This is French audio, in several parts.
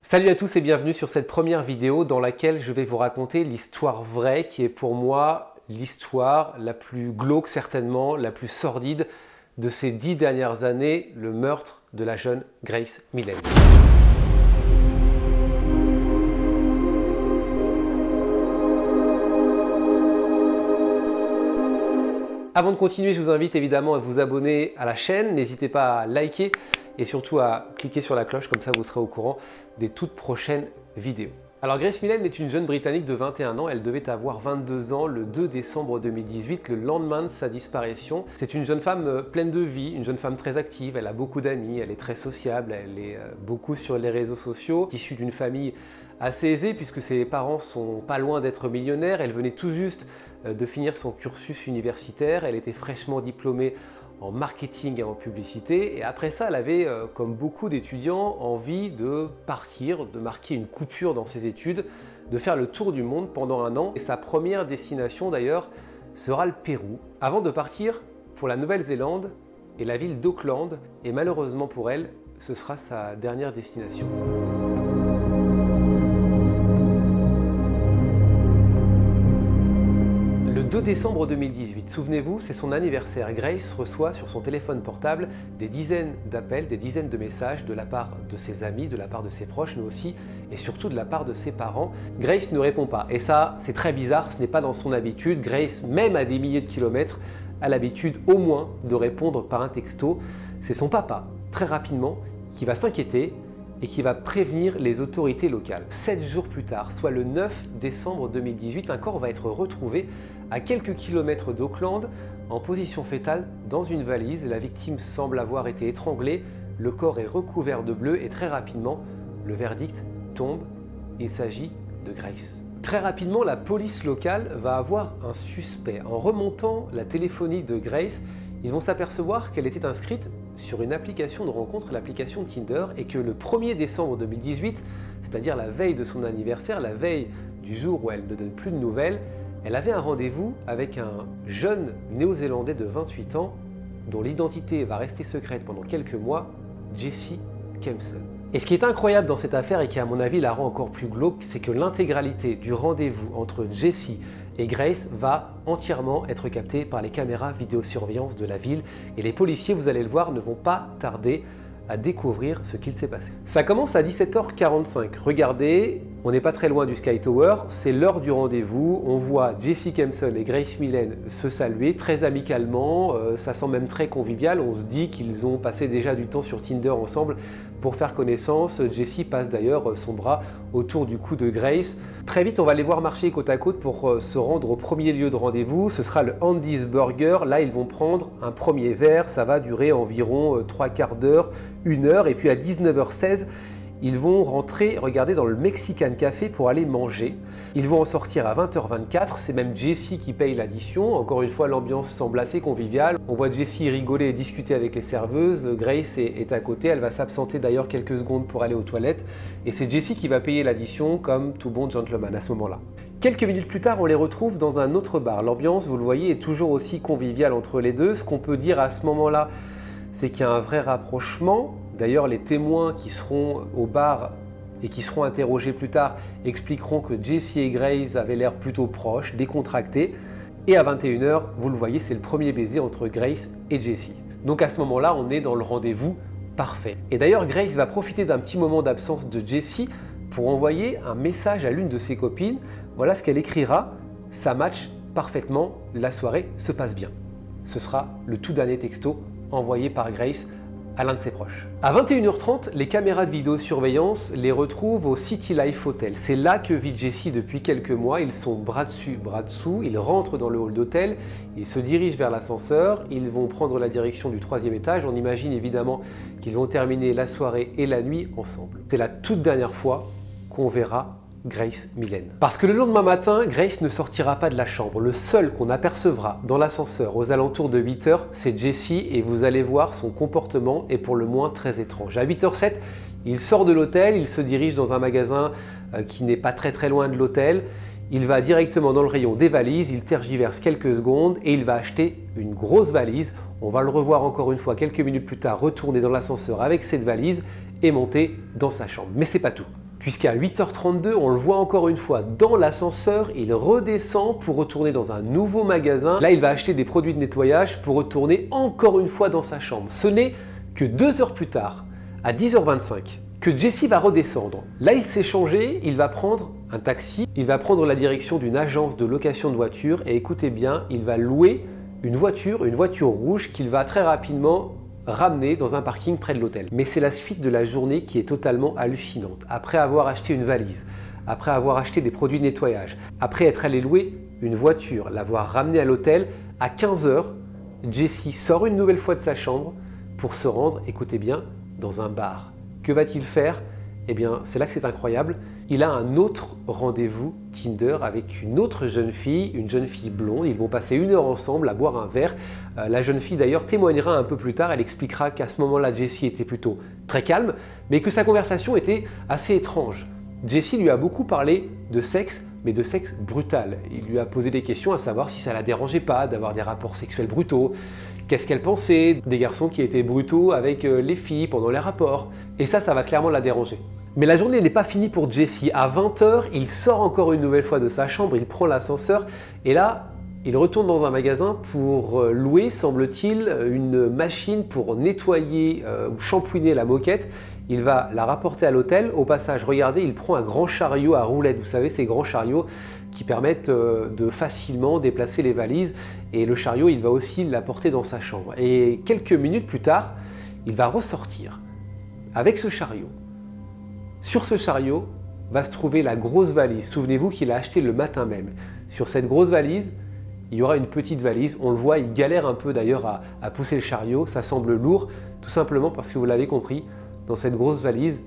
Salut à tous et bienvenue sur cette première vidéo dans laquelle je vais vous raconter l'histoire vraie qui est pour moi l'histoire la plus glauque certainement, la plus sordide de ces 10 dernières années, le meurtre de la jeune Grace Millen. Avant de continuer, je vous invite évidemment à vous abonner à la chaîne, n'hésitez pas à liker et surtout à cliquer sur la cloche, comme ça vous serez au courant des toutes prochaines vidéos. Alors Grace Millen est une jeune Britannique de 21 ans, elle devait avoir 22 ans le 2 décembre 2018, le lendemain de sa disparition. C'est une jeune femme pleine de vie, une jeune femme très active, elle a beaucoup d'amis, elle est très sociable, elle est beaucoup sur les réseaux sociaux, issue d'une famille assez aisée puisque ses parents sont pas loin d'être millionnaires, elle venait tout juste de finir son cursus universitaire, elle était fraîchement diplômée en marketing et en publicité, et après ça elle avait, comme beaucoup d'étudiants, envie de partir, de marquer une coupure dans ses études, de faire le tour du monde pendant un an, et sa première destination d'ailleurs sera le Pérou, avant de partir pour la Nouvelle-Zélande et la ville d'Auckland, et malheureusement pour elle, ce sera sa dernière destination. Le 2 décembre 2018, souvenez-vous, c'est son anniversaire. Grace reçoit sur son téléphone portable des dizaines d'appels, des dizaines de messages de la part de ses amis, de la part de ses proches, mais aussi et surtout de la part de ses parents. Grace ne répond pas. Et ça, c'est très bizarre, ce n'est pas dans son habitude. Grace, même à des milliers de kilomètres, a l'habitude au moins de répondre par un texto. C'est son papa, très rapidement, qui va s'inquiéter et qui va prévenir les autorités locales. 7 jours plus tard, soit le 9 décembre 2018, un corps va être retrouvé à quelques kilomètres d'Auckland, en position fétale dans une valise. La victime semble avoir été étranglée, le corps est recouvert de bleu et très rapidement, le verdict tombe, il s'agit de Grace. Très rapidement, la police locale va avoir un suspect. En remontant la téléphonie de Grace, ils vont s'apercevoir qu'elle était inscrite sur une application de rencontre, l'application Tinder, et que le 1er décembre 2018, c'est-à-dire la veille de son anniversaire, la veille du jour où elle ne donne plus de nouvelles, elle avait un rendez-vous avec un jeune néo-zélandais de 28 ans dont l'identité va rester secrète pendant quelques mois, Jesse Kempson. Et ce qui est incroyable dans cette affaire et qui à mon avis la rend encore plus glauque, c'est que l'intégralité du rendez-vous entre Jesse et Grace va entièrement être captée par les caméras vidéosurveillance de la ville, et les policiers, vous allez le voir, ne vont pas tarder à découvrir ce qu'il s'est passé. Ça commence à 17h45. Regardez, on n'est pas très loin du Sky Tower, c'est l'heure du rendez-vous. On voit Jesse Kempson et Grace Millen se saluer très amicalement, ça sent même très convivial. On se dit qu'ils ont passé déjà du temps sur Tinder ensemble pour faire connaissance. Jesse passe d'ailleurs son bras autour du cou de Grace. Très vite, on va les voir marcher côte à côte pour se rendre au premier lieu de rendez-vous. Ce sera le Andy's Burger. Là, ils vont prendre un premier verre. Ça va durer environ 3/4 d'heure, 1 heure. Et puis à 19h16, ils vont rentrer, regardez, dans le Mexican Café pour aller manger. Ils vont en sortir à 20h24. C'est même Jesse qui paye l'addition. Encore une fois, l'ambiance semble assez conviviale. On voit Jesse rigoler et discuter avec les serveuses. Grace est à côté. Elle va s'absenter d'ailleurs quelques secondes pour aller aux toilettes. Et c'est Jesse qui va payer l'addition comme tout bon gentleman à ce moment-là. Quelques minutes plus tard, on les retrouve dans un autre bar. L'ambiance, vous le voyez, est toujours aussi conviviale entre les deux. Ce qu'on peut dire à ce moment-là, c'est qu'il y a un vrai rapprochement. D'ailleurs, les témoins qui seront au bar et qui seront interrogés plus tard expliqueront que Jesse et Grace avaient l'air plutôt proches, décontractés. Et à 21h, vous le voyez, c'est le premier baiser entre Grace et Jesse. Donc à ce moment-là, on est dans le rendez-vous parfait. Et d'ailleurs, Grace va profiter d'un petit moment d'absence de Jesse pour envoyer un message à l'une de ses copines. Voilà ce qu'elle écrira: ça match parfaitement, la soirée se passe bien. Ce sera le tout dernier texto envoyé par Grace à l'un de ses proches. À 21h30, les caméras de vidéosurveillance les retrouvent au City Life Hotel. C'est là que vit Jesse depuis quelques mois. Ils sont bras dessus, bras dessous. Ils rentrent dans le hall d'hôtel. Ils se dirigent vers l'ascenseur. Ils vont prendre la direction du 3e étage. On imagine évidemment qu'ils vont terminer la soirée et la nuit ensemble. C'est la toute dernière fois qu'on verra Grace Millen. Parce que le lendemain matin, Grace ne sortira pas de la chambre. Le seul qu'on apercevra dans l'ascenseur aux alentours de 8h, c'est Jesse, et vous allez voir, son comportement est pour le moins très étrange. À 8h07, il sort de l'hôtel, il se dirige dans un magasin qui n'est pas très loin de l'hôtel. Il va directement dans le rayon des valises, il tergiverse quelques secondes et il va acheter une grosse valise. On va le revoir encore une fois quelques minutes plus tard retourner dans l'ascenseur avec cette valise et monter dans sa chambre. Mais c'est pas tout, puisqu'à 8h32, on le voit encore une fois dans l'ascenseur, il redescend pour retourner dans un nouveau magasin. Là, il va acheter des produits de nettoyage pour retourner encore une fois dans sa chambre. Ce n'est que 2 heures plus tard, à 10h25, que Jesse va redescendre. Là, il s'est changé, il va prendre un taxi, il va prendre la direction d'une agence de location de voitures et écoutez bien, il va louer une voiture rouge qu'il va très rapidement ramener dans un parking près de l'hôtel. Mais c'est la suite de la journée qui est totalement hallucinante. Après avoir acheté une valise, après avoir acheté des produits de nettoyage, après être allé louer une voiture, l'avoir ramenée à l'hôtel, à 15h, Jesse sort une nouvelle fois de sa chambre pour se rendre, écoutez bien, dans un bar. Que va-t-il faire? Eh bien, c'est là que c'est incroyable. Il a un autre rendez-vous Tinder avec une autre jeune fille, une jeune fille blonde. Ils vont passer 1 heure ensemble à boire un verre. La jeune fille d'ailleurs témoignera un peu plus tard. Elle expliquera qu'à ce moment-là, Jesse était plutôt très calme, mais que sa conversation était assez étrange. Jesse lui a beaucoup parlé de sexe, mais de sexe brutal. Il lui a posé des questions à savoir si ça la dérangeait pas d'avoir des rapports sexuels brutaux. Qu'est-ce qu'elle pensait des garçons qui étaient brutaux avec les filles pendant les rapports? Et ça va clairement la déranger. Mais la journée n'est pas finie pour Jesse. À 20h, il sort encore une nouvelle fois de sa chambre, il prend l'ascenseur et là, il retourne dans un magasin pour louer, semble-t-il, une machine pour nettoyer ou shampouiner la moquette. Il va la rapporter à l'hôtel. Au passage, regardez, il prend un grand chariot à roulettes. Vous savez, ces grands chariots qui permettent de facilement déplacer les valises. Et le chariot, il va aussi l'apporter dans sa chambre. Et quelques minutes plus tard, il va ressortir avec ce chariot. Sur ce chariot va se trouver la grosse valise. Souvenez-vous qu'il a acheté le matin même. Sur cette grosse valise, il y aura une petite valise. On le voit, il galère un peu d'ailleurs à pousser le chariot. Ça semble lourd, tout simplement parce que vous l'avez compris, dans cette grosse valise,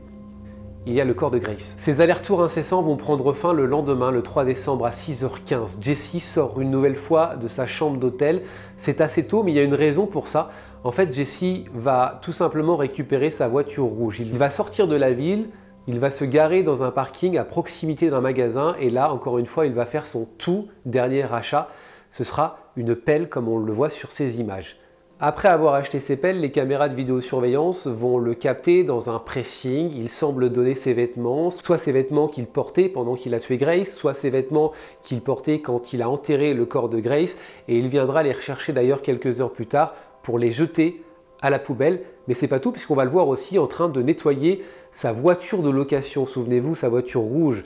il y a le corps de Grace. Ces allers-retours incessants vont prendre fin le lendemain, le 3 décembre à 6h15. Jesse sort une nouvelle fois de sa chambre d'hôtel. C'est assez tôt, mais il y a une raison pour ça. En fait, Jesse va tout simplement récupérer sa voiture rouge. Il va sortir de la ville, il va se garer dans un parking à proximité d'un magasin et là, encore une fois, il va faire son tout dernier achat. Ce sera une pelle comme on le voit sur ces images. Après avoir acheté ces pelles, les caméras de vidéosurveillance vont le capter dans un pressing. Il semble donner ses vêtements, soit ses vêtements qu'il portait pendant qu'il a tué Grace, soit ses vêtements qu'il portait quand il a enterré le corps de Grace. Et il viendra les rechercher d'ailleurs quelques heures plus tard pour les jeter à la poubelle. Mais c'est pas tout, puisqu'on va le voir aussi en train de nettoyer sa voiture de location. Souvenez-vous, sa voiture rouge.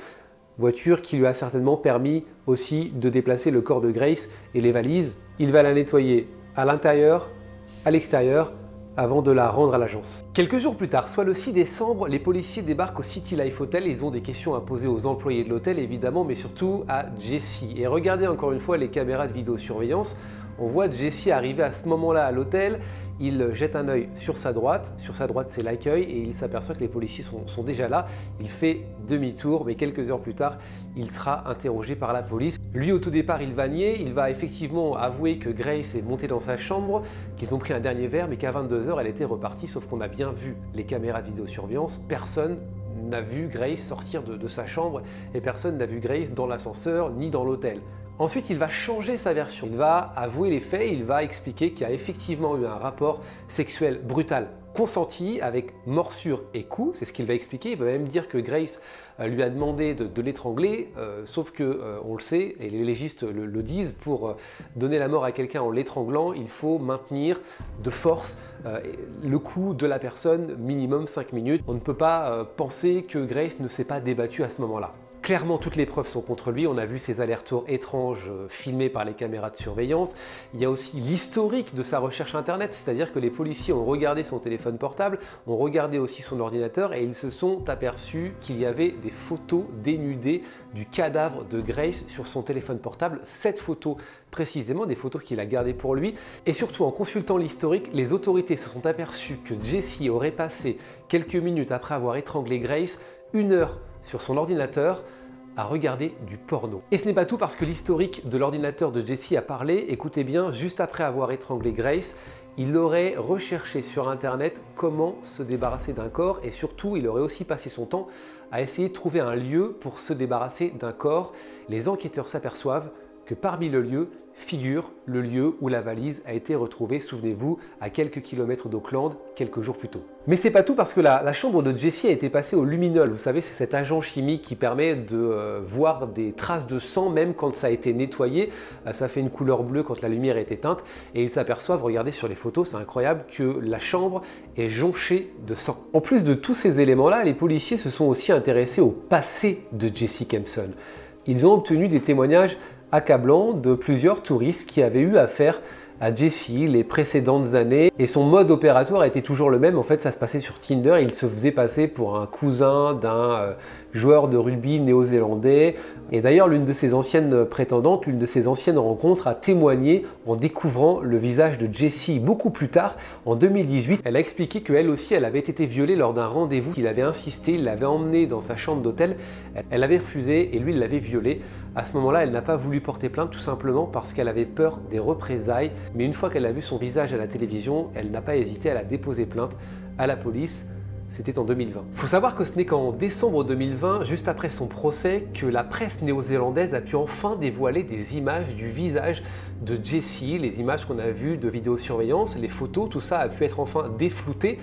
Voiture qui lui a certainement permis aussi de déplacer le corps de Grace et les valises. Il va la nettoyer à l'intérieur, à l'extérieur, avant de la rendre à l'agence. Quelques jours plus tard, soit le 6 décembre, les policiers débarquent au City Life Hotel. Ils ont des questions à poser aux employés de l'hôtel, évidemment, mais surtout à Jesse. Et regardez encore une fois les caméras de vidéosurveillance. On voit Jesse arriver à ce moment-là à l'hôtel. Il jette un œil sur sa droite. Sur sa droite, c'est l'accueil et il s'aperçoit que les policiers sont déjà là. Il fait demi-tour, mais quelques heures plus tard, il sera interrogé par la police. Lui, au tout départ, il va nier. Il va effectivement avouer que Grace est montée dans sa chambre, qu'ils ont pris un dernier verre, mais qu'à 22h, elle était repartie. Sauf qu'on a bien vu les caméras de vidéosurveillance. Personne n'a vu Grace sortir de sa chambre et personne n'a vu Grace dans l'ascenseur ni dans l'hôtel. Ensuite, il va changer sa version. Il va avouer les faits, il va expliquer qu'il y a effectivement eu un rapport sexuel brutal consenti avec morsure et coups, c'est ce qu'il va expliquer. Il va même dire que Grace lui a demandé de l'étrangler, sauf que, on le sait, et les légistes le disent, pour donner la mort à quelqu'un en l'étranglant, il faut maintenir de force le cou de la personne, minimum 5 minutes. On ne peut pas penser que Grace ne s'est pas débattue à ce moment-là. Clairement, toutes les preuves sont contre lui. On a vu ces allers-retours étranges filmés par les caméras de surveillance. Il y a aussi l'historique de sa recherche internet, c'est-à-dire que les policiers ont regardé son téléphone portable, ont regardé aussi son ordinateur et ils se sont aperçus qu'il y avait des photos dénudées du cadavre de Grace sur son téléphone portable. 7 photos précisément, des photos qu'il a gardées pour lui. Et surtout, en consultant l'historique, les autorités se sont aperçues que Jesse aurait passé quelques minutes après avoir étranglé Grace, 1 heure sur son ordinateur à regarder du porno. Et ce n'est pas tout, parce que l'historique de l'ordinateur de Jesse a parlé. Écoutez bien, juste après avoir étranglé Grace, il aurait recherché sur internet comment se débarrasser d'un corps et surtout il aurait aussi passé son temps à essayer de trouver un lieu pour se débarrasser d'un corps. Les enquêteurs s'aperçoivent que parmi le lieu figure le lieu où la valise a été retrouvée, souvenez-vous, à quelques kilomètres d'Auckland, quelques jours plus tôt. Mais c'est pas tout, parce que la chambre de Jessie a été passée au luminol. Vous savez, c'est cet agent chimique qui permet de voir des traces de sang même quand ça a été nettoyé. Ça fait une couleur bleue quand la lumière est éteinte et ils s'aperçoivent, regardez sur les photos, c'est incroyable, que la chambre est jonchée de sang. En plus de tous ces éléments-là, les policiers se sont aussi intéressés au passé de Jessie Kempson. Ils ont obtenu des témoignages accablant de plusieurs touristes qui avaient eu affaire à Jessie les précédentes années, et son mode opératoire était toujours le même. En fait, ça se passait sur Tinder. Il se faisait passer pour un cousin d'un joueur de rugby néo-zélandais, et d'ailleurs l'une de ses anciennes prétendantes, l'une de ses anciennes rencontres a témoigné en découvrant le visage de Jessie beaucoup plus tard, en 2018. Elle a expliqué qu'elle aussi, elle avait été violée lors d'un rendez-vous. Il avait insisté, il l'avait emmenée dans sa chambre d'hôtel, elle avait refusé et lui il l'avait violée. À ce moment-là, elle n'a pas voulu porter plainte, tout simplement parce qu'elle avait peur des représailles. Mais une fois qu'elle a vu son visage à la télévision, elle n'a pas hésité, elle a déposé plainte à la police. C'était en 2020. Il faut savoir que ce n'est qu'en décembre 2020, juste après son procès, que la presse néo-zélandaise a pu enfin dévoiler des images du visage de Jessie, les images qu'on a vues de vidéosurveillance, les photos, tout ça a pu être enfin déflouté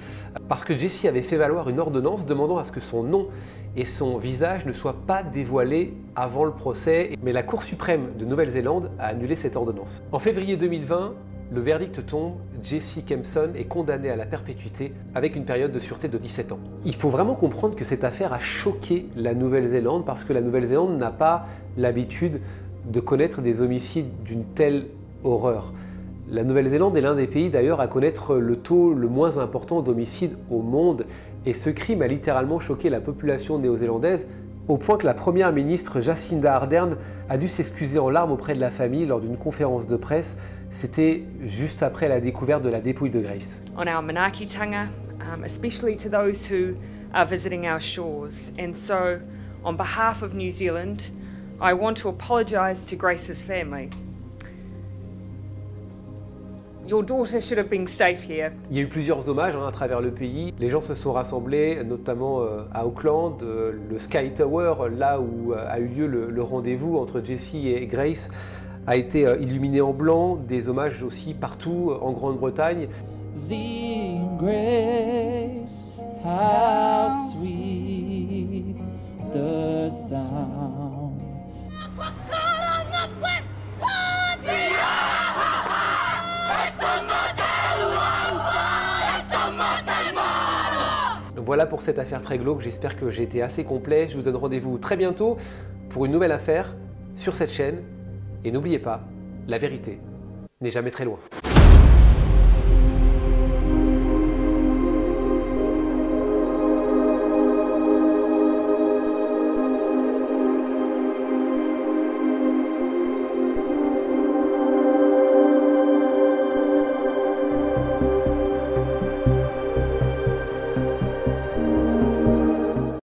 parce que Jessie avait fait valoir une ordonnance demandant à ce que son nom et son visage ne soient pas dévoilés avant le procès. Mais la Cour suprême de Nouvelle-Zélande a annulé cette ordonnance. En février 2020, le verdict tombe, Jessie Kempson est condamnée à la perpétuité avec une période de sûreté de 17 ans. Il faut vraiment comprendre que cette affaire a choqué la Nouvelle-Zélande parce que la Nouvelle-Zélande n'a pas l'habitude de connaître des homicides d'une telle horreur. La Nouvelle-Zélande est l'un des pays d'ailleurs à connaître le taux le moins important d'homicides au monde, et ce crime a littéralement choqué la population néo-zélandaise au point que la première ministre Jacinda Ardern a dû s'excuser en larmes auprès de la famille lors d'une conférence de presse. C'était juste après la découverte de la dépouille de Grace. On our manaakitanga, especially to those who are visiting our shores. And so, on behalf of New Zealand, I want to apologise to Grace's family. Your daughter should have been safe here. Il y a eu plusieurs hommages à travers le pays. Les gens se sont rassemblés, notamment à Auckland, le Sky Tower, là où a eu lieu le rendez-vous entre Jessie et Grace, a été illuminé en blanc. Des hommages aussi partout en Grande-Bretagne. Grace, how sweet the sound. Voilà pour cette affaire très glauque, j'espère que j'ai été assez complet. Je vous donne rendez-vous très bientôt pour une nouvelle affaire sur cette chaîne. Et n'oubliez pas, la vérité n'est jamais très loin.